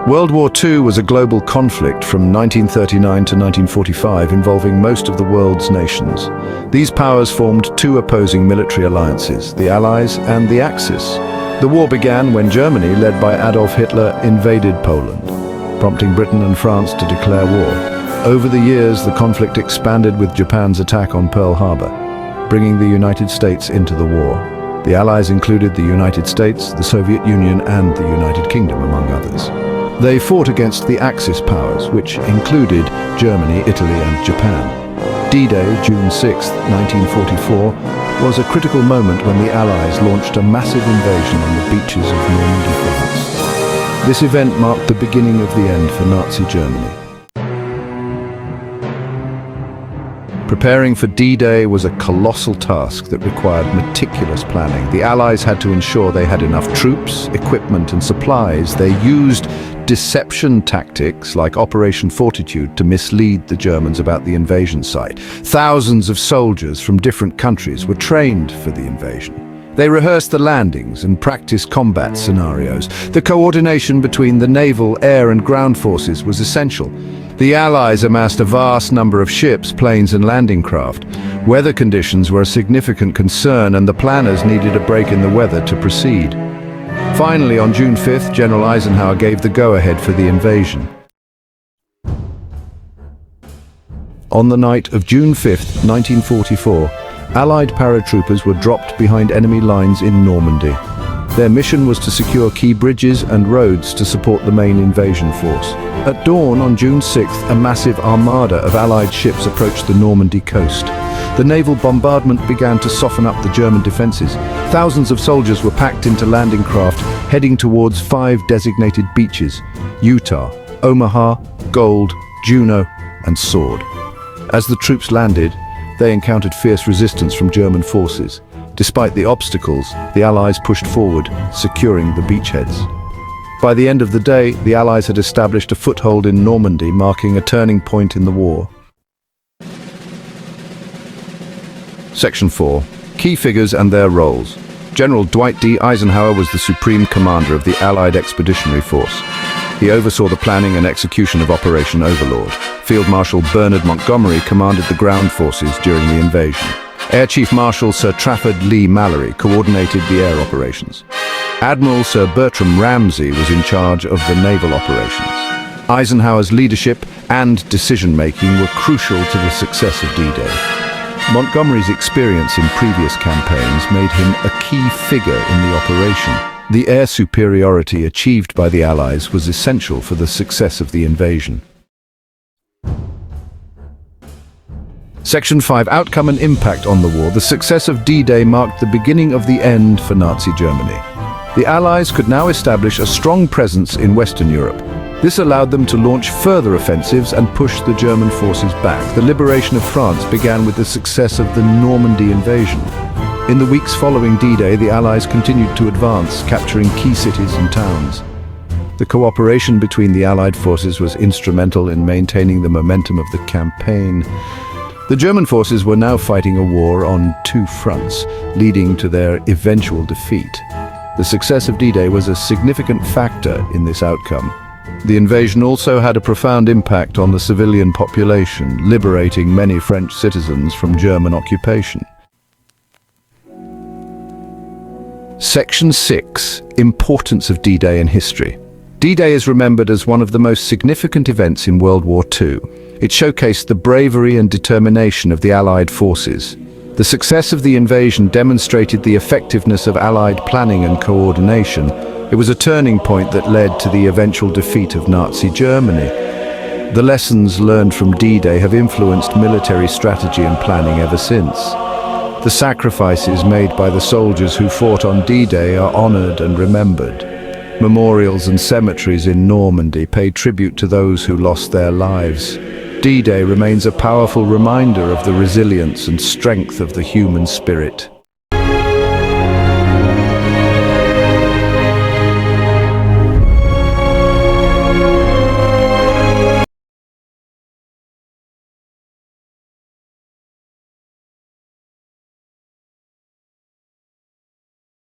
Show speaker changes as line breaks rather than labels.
World War II was a global conflict from 1939 to 1945 involving most of the world's nations. These powers formed two opposing military alliances, the Allies and the Axis. The war began when Germany, led by Adolf Hitler, invaded Poland, prompting Britain and France to declare war. Over the years, the conflict expanded with Japan's attack on Pearl Harbor, bringing the United States into the war. The Allies included the United States, the Soviet Union, and the United Kingdom, among others. They fought against the Axis powers, which included Germany, Italy, and Japan. D-Day, June 6, 1944, was a critical moment when the Allies launched a massive invasion on the beaches of Normandy, France. This event marked the beginning of the end for Nazi Germany. Preparing for D-Day was a colossal task that required meticulous planning. The Allies had to ensure they had enough troops, equipment, and supplies. They used deception tactics like Operation Fortitude to mislead the Germans about the invasion site. Thousands of soldiers from different countries were trained for the invasion. They rehearsed the landings and practiced combat scenarios. The coordination between the naval, air, and ground forces was essential. The Allies amassed a vast number of ships, planes, and landing craft. Weather conditions were a significant concern, and the planners needed a break in the weather to proceed. Finally, on June 5th, General Eisenhower gave the go-ahead for the invasion. On the night of June 5th, 1944, Allied paratroopers were dropped behind enemy lines in Normandy. Their mission was to secure key bridges and roads to support the main invasion force. At dawn on June 6th, a massive armada of Allied ships approached the Normandy coast. The naval bombardment began to soften up the German defenses. Thousands of soldiers were packed into landing craft, heading towards 5 designated beaches: Utah, Omaha, Gold, Juneau, and Sword. As the troops landed, they encountered fierce resistance from German forces. Despite the obstacles, the Allies pushed forward, securing the beachheads. By the end of the day, the Allies had established a foothold in Normandy, marking a turning point in the war. Section 4. Key figures and their roles. General Dwight D. Eisenhower was the supreme commander of the Allied Expeditionary Force. He oversaw the planning and execution of Operation Overlord. Field Marshal Bernard Montgomery commanded the ground forces during the invasion. Air Chief Marshal Sir Trafford Lee Mallory coordinated the air operations. Admiral Sir Bertram Ramsay was in charge of the naval operations. Eisenhower's leadership and decision-making were crucial to the success of D-Day. Montgomery's experience in previous campaigns made him a key figure in the operation. The air superiority achieved by the Allies was essential for the success of the invasion. Section 5. Outcome and impact on the war. The success of D-Day marked the beginning of the end for Nazi Germany. The Allies could now establish a strong presence in Western Europe. This allowed them to launch further offensives and push the German forces back. The liberation of France began with the success of the Normandy invasion. In the weeks following D-Day, the Allies continued to advance, capturing key cities and towns. The cooperation between the Allied forces was instrumental in maintaining the momentum of the campaign. The German forces were now fighting a war on 2 fronts, leading to their eventual defeat. The success of D-Day was a significant factor in this outcome. The invasion also had a profound impact on the civilian population, liberating many French citizens from German occupation. Section 6. Importance of D-Day in history. D-Day is remembered as one of the most significant events in World War II. It showcased the bravery and determination of the Allied forces. The success of the invasion demonstrated the effectiveness of Allied planning and coordination. It was a turning point that led to the eventual defeat of Nazi Germany. The lessons learned from D-Day have influenced military strategy and planning ever since. The sacrifices made by the soldiers who fought on D-Day are honored and remembered. Memorials and cemeteries in Normandy pay tribute to those who lost their lives. D-Day remains a powerful reminder of the resilience and strength of the human spirit.